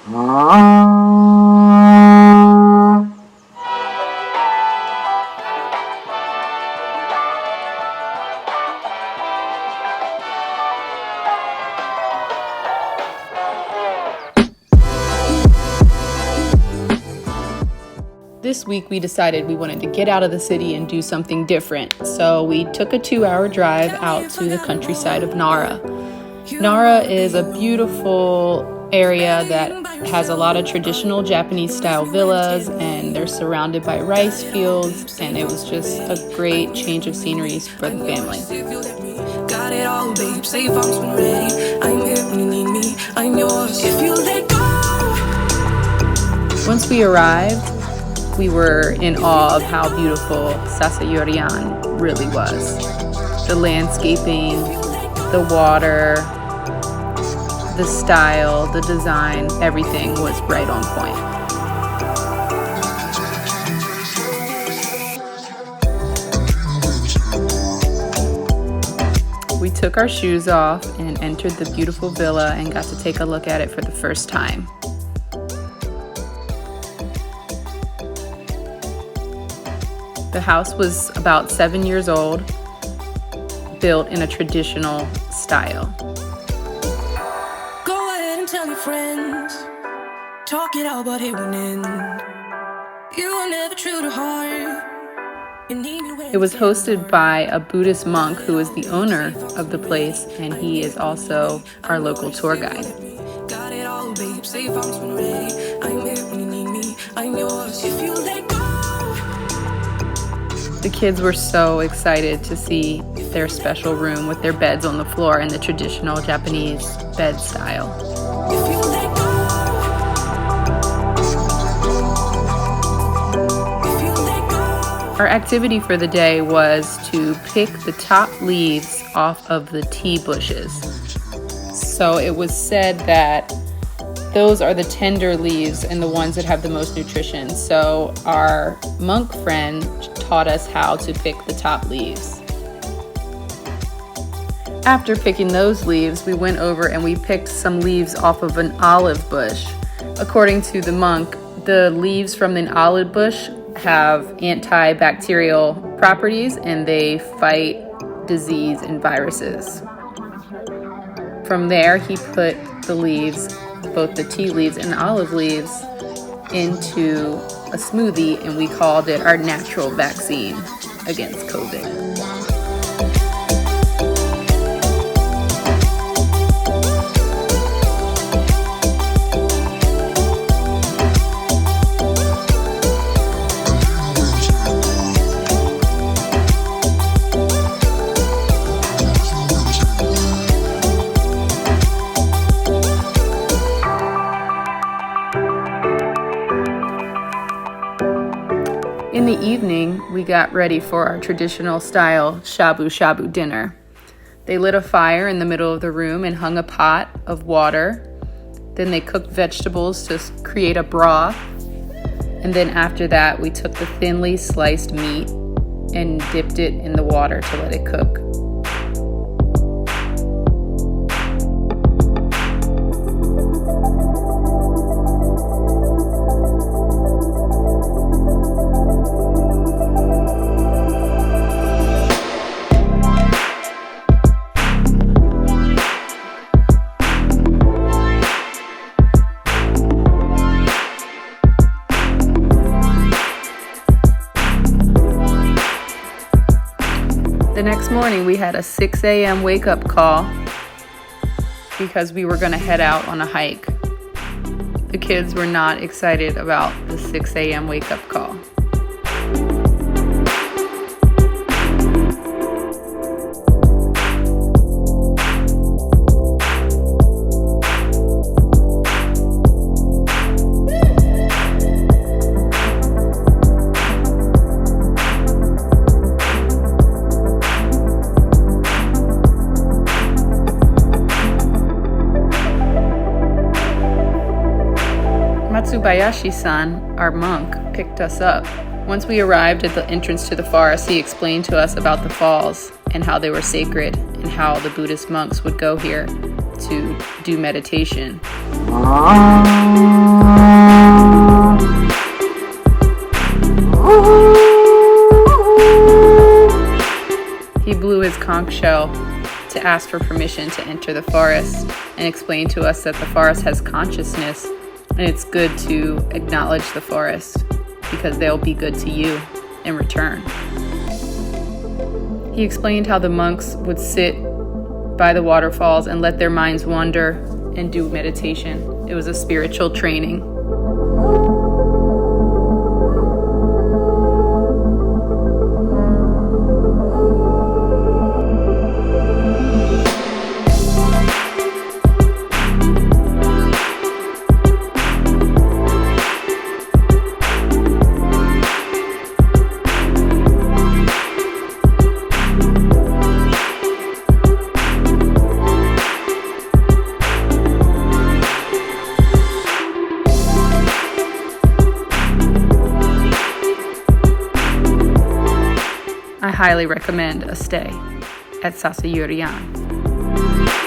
This week we decided we wanted to get out of the city and do something different, so we took a 2-hour drive out to the countryside of Nara. Nara is a beautiful area that has a lot of traditional Japanese-style villas, and they're surrounded by rice fields, and it was just a great change of scenery for the family. Got it all, babe. Say if I'm ready. I'm here when you need me. I'm yours. If you let go. Once we arrived, we were in awe of how beautiful Sasayuri-Ann really was. The landscaping, the water, the style, the design, everything was right on point. We took our shoes off and entered the beautiful villa and got to take a look at it for the first time. The house was about 7 years old, built in a traditional style. Go ahead and tell your friends, talk it out, but it won't end. You were never true to heart. It was hosted by a Buddhist monk who is the owner of the place, and he is also our local tour guide. Got it all, babe. Say if I'm ready. I'm here when you need me. I'm yours. If you let go. The kids were so excited to see their special room with their beds on the floor in the traditional Japanese bed style. Our activity for the day was to pick the top leaves off of the tea bushes. So it was said that those are the tender leaves and the ones that have the most nutrition. So our monk friend taught us how to pick the top leaves. After picking those leaves, we went over and we picked some leaves off of an olive bush. According to the monk, the leaves from an olive bush have antibacterial properties and they fight disease and viruses. From there, he put the leaves, both the tea leaves and the olive leaves, into a smoothie, and we called it our natural vaccine against COVID. In the evening, we got ready for our traditional style shabu-shabu dinner. They lit a fire in the middle of the room and hung a pot of water. Then they cooked vegetables to create a broth. And then after that, we took the thinly sliced meat and dipped it in the water to let it cook. The next morning, we had a 6 a.m. wake-up call because we were going to head out on a hike. The kids were not excited about the 6 a.m. wake-up call. Matsubayashi-san, our monk, picked us up. Once we arrived at the entrance to the forest, he explained to us about the falls and how they were sacred and how the Buddhist monks would go here to do meditation. He blew his conch shell to ask for permission to enter the forest and explained to us that the forest has consciousness and it's good to acknowledge the forest because they'll be good to you in return. He explained how the monks would sit by the waterfalls and let their minds wander and do meditation. It was a spiritual training. I highly recommend a stay at Sasayuri-Ann.